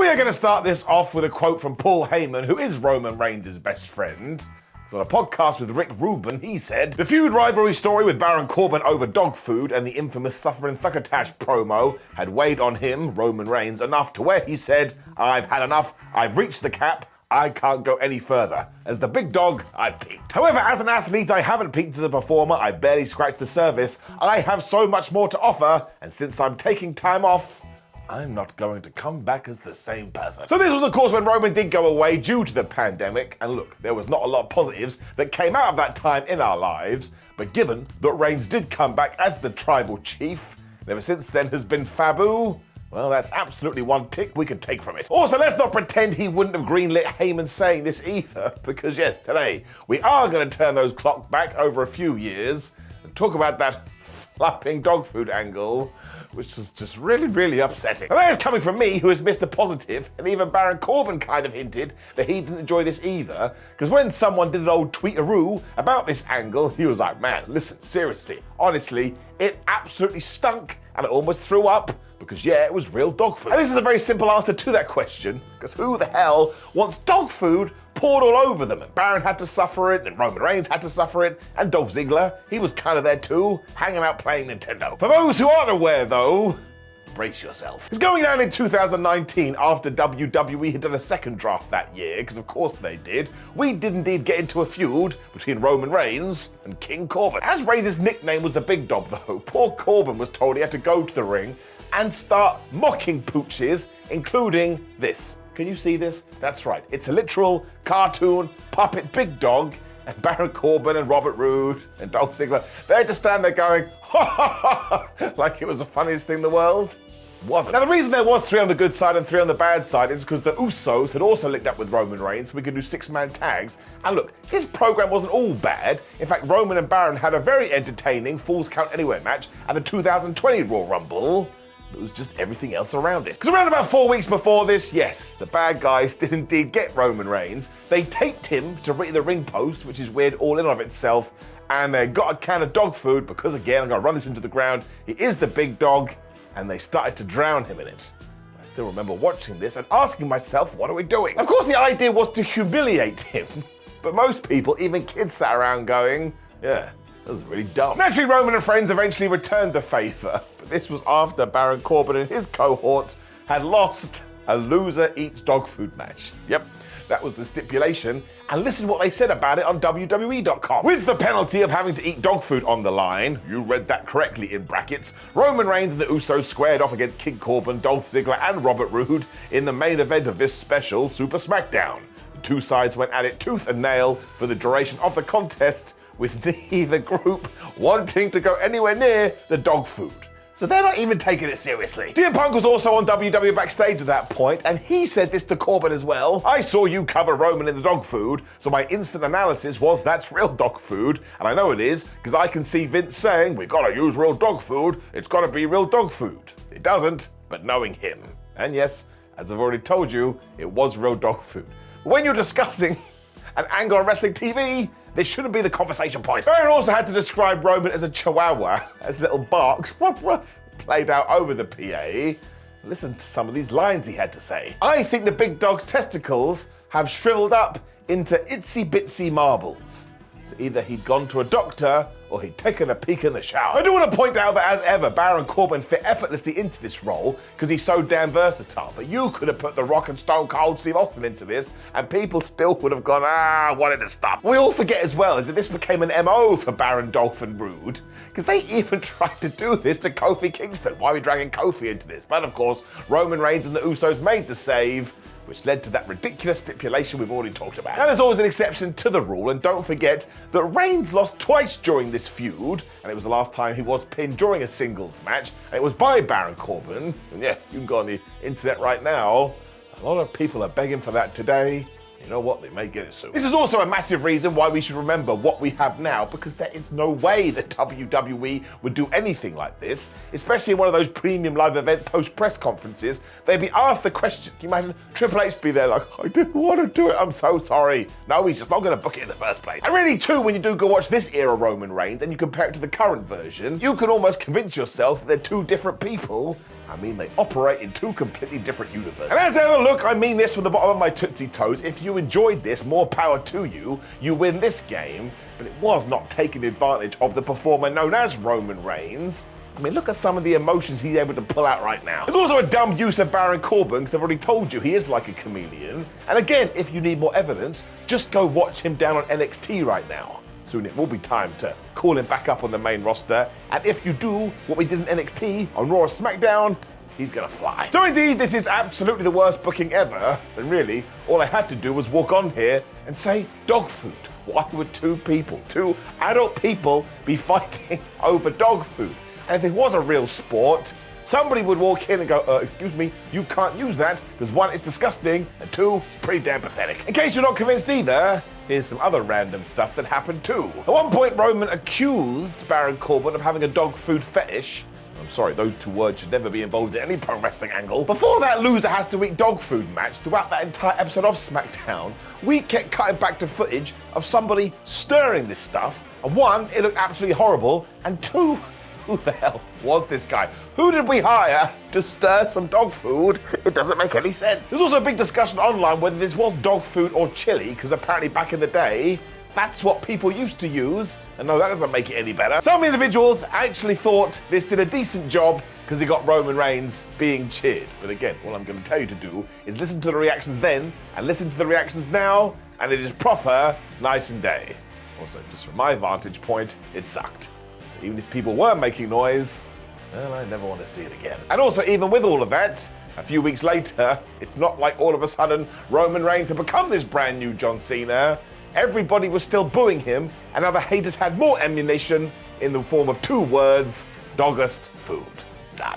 are going to start this off with a quote from Paul Heyman, who is Roman Reigns' best friend. On a podcast with Rick Rubin, he said, "The feud rivalry story with Baron Corbin over dog food and the infamous suffering succotash promo had weighed on him, Roman Reigns, enough to where he said, 'I've had enough, I've reached the cap, I can't go any further. As the big dog, I've peaked. However, as an athlete, I haven't peaked as a performer, I barely scratched the surface, I have so much more to offer, and since I'm taking time off, I'm not going to come back as the same person.'" So this was, of course, when Roman did go away due to the pandemic. And look, there was not a lot of positives that came out of that time in our lives. But given that Reigns did come back as the tribal chief, and ever since then has been Fabu, well, that's absolutely one tick we can take from it. Also, let's not pretend he wouldn't have greenlit Heyman saying this either. Because yes, today, we are going to turn those clocks back over a few years and talk about that flapping dog food angle, which was just really, really upsetting. And that is coming from me, who is Mr. Positive, and even Baron Corbin kind of hinted that he didn't enjoy this either, because when someone did an old tweetaroo about this angle, he was like, "Man, listen, seriously, honestly, it absolutely stunk, and I almost threw up, because yeah, it was real dog food." And this is a very simple answer to that question, because who the hell wants dog food poured all over them? And Baron had to suffer it, and Roman Reigns had to suffer it, and Dolph Ziggler, he was kind of there too, hanging out playing Nintendo. For those who aren't aware though, brace yourself. It's going down in 2019 after WWE had done a second draft that year, because of course they did. We did indeed get into a feud between Roman Reigns and King Corbin. As Reigns' nickname was the Big Dog though, poor Corbin was told he had to go to the ring and start mocking pooches, including this. Can you see this? That's right. It's a literal cartoon puppet Big Dog, and Baron Corbin and Robert Roode and Dolph Ziggler, they just stand there going, "Ha ha ha," like it was the funniest thing in the world. It wasn't. Now, the reason there was 3 on the good side and 3 on the bad side is because the Usos had also linked up with Roman Reigns, so we could do 6-man tags. And look, his program wasn't all bad. In fact, Roman and Baron had a very entertaining Falls Count Anywhere match at the 2020 Royal Rumble. It was just everything else around it. Because around about 4 weeks before this, yes, the bad guys did indeed get Roman Reigns. They taped him to the ring post, which is weird all in and of itself, and they got a can of dog food, because again, I'm gonna run this into the ground, he is the big dog, and they started to drown him in it. I still remember watching this and asking myself, what are we doing? Of course, the idea was to humiliate him, but most people, even kids, sat around going, yeah, that was really dumb. Naturally, Roman and friends eventually returned the favour, but this was after Baron Corbin and his cohorts had lost a loser eats dog food match. Yep, that was the stipulation, and listen to what they said about it on WWE.com. With the penalty of having to eat dog food on the line, you read that correctly in brackets, Roman Reigns and the Usos squared off against King Corbin, Dolph Ziggler and Robert Roode in the main event of this special Super SmackDown. The two sides went at it tooth and nail for the duration of the contest, with neither group wanting to go anywhere near the dog food. So they're not even taking it seriously. CM Punk was also on WWE Backstage at that point, and he said this to Corbin as well. "I saw you cover Roman in the dog food, so my instant analysis was that's real dog food, and I know it is, because I can see Vince saying, we gotta use real dog food, it's gotta be real dog food." It doesn't, but knowing him. And yes, as I've already told you, it was real dog food. When you're discussing an angle on wrestling TV, this shouldn't be the conversation point. Baron also had to describe Roman as a chihuahua, as little barks played out over the PA. Listen to some of these lines he had to say. "I think the big dog's testicles have shriveled up into itsy bitsy marbles." So either he'd gone to a doctor or he'd taken a peek in the shower. I do want to point out that as ever, Baron Corbin fit effortlessly into this role because he's so damn versatile. But you could have put The Rock and Stone Cold Steve Austin into this and people still would have gone, wanted to stop. We all forget as well is that this became an MO for Baron, Dolph and Roode, because they even tried to do this to Kofi Kingston. Why are we dragging Kofi into this? But of course, Roman Reigns and the Usos made the save, which led to that ridiculous stipulation we've already talked about. Now, there's always an exception to the rule, and don't forget that Reigns lost twice during this feud, and it was the last time he was pinned during a singles match, and it was by Baron Corbin. And yeah, you can go on the internet right now. A lot of people are begging for that today. You know what? They may get it soon. This is also a massive reason why we should remember what we have now, because there is no way that WWE would do anything like this, especially in one of those premium live event post-press conferences. They'd be asked the question. Can you imagine Triple H be there like, "I didn't want to do it, I'm so sorry." No, he's just not going to book it in the first place. And really too, when you do go watch this era Roman Reigns and you compare it to the current version, you can almost convince yourself that they're two different people. I mean, they operate in two completely different universes. And as ever, look, I mean this from the bottom of my Tootsie Toes. If you enjoyed this, more power to you. You win this game, but it was not taking advantage of the performer known as Roman Reigns. I mean, look at some of the emotions he's able to pull out right now. There's also a dumb use of Baron Corbin, because I've already told you he is like a chameleon. And again, if you need more evidence, just go watch him down on NXT right now. Soon it will be time to call him back up on the main roster. And if you do what we did in NXT on Raw or SmackDown, he's gonna fly. So indeed, this is absolutely the worst booking ever. And really, all I had to do was walk on here and say dog food. Why would two adult people, be fighting over dog food? And if it was a real sport, somebody would walk in and go, excuse me, you can't use that, because one, it's disgusting, and two, it's pretty damn pathetic. In case you're not convinced either, here's some other random stuff that happened too. At one point, Roman accused Baron Corbin of having a dog food fetish. I'm sorry, those two words should never be involved in any pro wrestling angle. Before that loser has to eat dog food match, throughout that entire episode of SmackDown, we kept cutting back to footage of somebody stirring this stuff. And one, it looked absolutely horrible, and two, who the hell was this guy? Who did we hire to stir some dog food? It doesn't make any sense. There's also a big discussion online whether this was dog food or chili, because apparently back in the day, that's what people used to use. And no, that doesn't make it any better. Some individuals actually thought this did a decent job because he got Roman Reigns being cheered. But again, all I'm going to tell you to do is listen to the reactions then and listen to the reactions now, and it is proper night and day. Also, just from my vantage point, it sucked. Even if people were making noise, well, I never want to see it again. And also, even with all of that, a few weeks later, it's not like all of a sudden Roman Reigns had become this brand new John Cena. Everybody was still booing him, and now the haters had more ammunition in the form of two words: doggest food.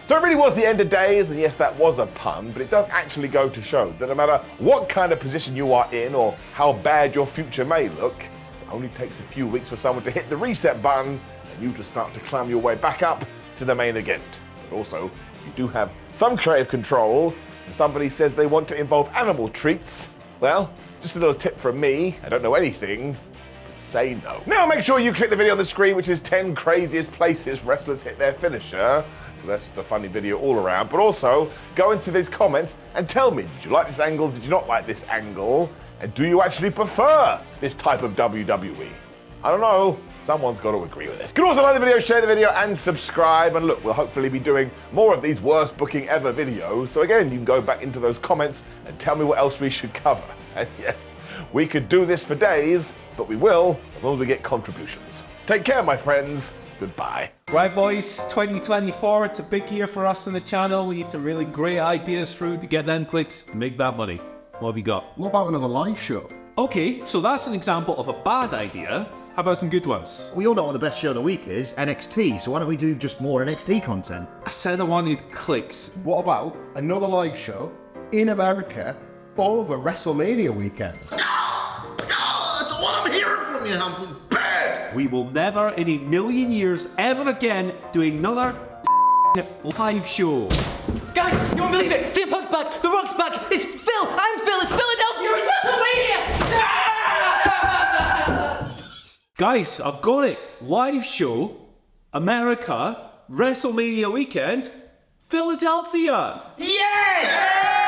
So it really was the end of days, and yes, that was a pun, but it does actually go to show that no matter what kind of position you are in or how bad your future may look, it only takes a few weeks for someone to hit the reset button and you to start to climb your way back up to the main event. But also, you do have some creative control, and somebody says they want to involve animal treats. Well, just a little tip from me, I don't know anything, but say no. Now make sure you click the video on the screen, which is 10 craziest places wrestlers hit their finisher. That's just a funny video all around. But also, go into these comments and tell me, did you like this angle, did you not like this angle? And do you actually prefer this type of WWE? I don't know. Someone's got to agree with it. You can also like the video, share the video, and subscribe. And look, we'll hopefully be doing more of these worst booking ever videos. So again, you can go back into those comments and tell me what else we should cover. And yes, we could do this for days, but we will, as long as we get contributions. Take care, my friends. Goodbye. Right, boys, 2024, it's a big year for us on the channel. We need some really great ideas through to get them clicks and make that money. What have you got? What about another live show? Okay, so that's an example of a bad idea. How about some good ones? We all know what the best show of the week is, NXT, so why don't we do just more NXT content? I said I wanted clicks. What about another live show in America over WrestleMania weekend? That's what I'm hearing from you, Humphrey. Bad! We will never in a million years ever again do another live show. Guys, you won't believe it! CM Punk's back! The Rock's back! It's Phil! I'm Phil! It's Philadelphia! It's WrestleMania! Guys, I've got it. Live show, America, WrestleMania weekend, Philadelphia. Yes!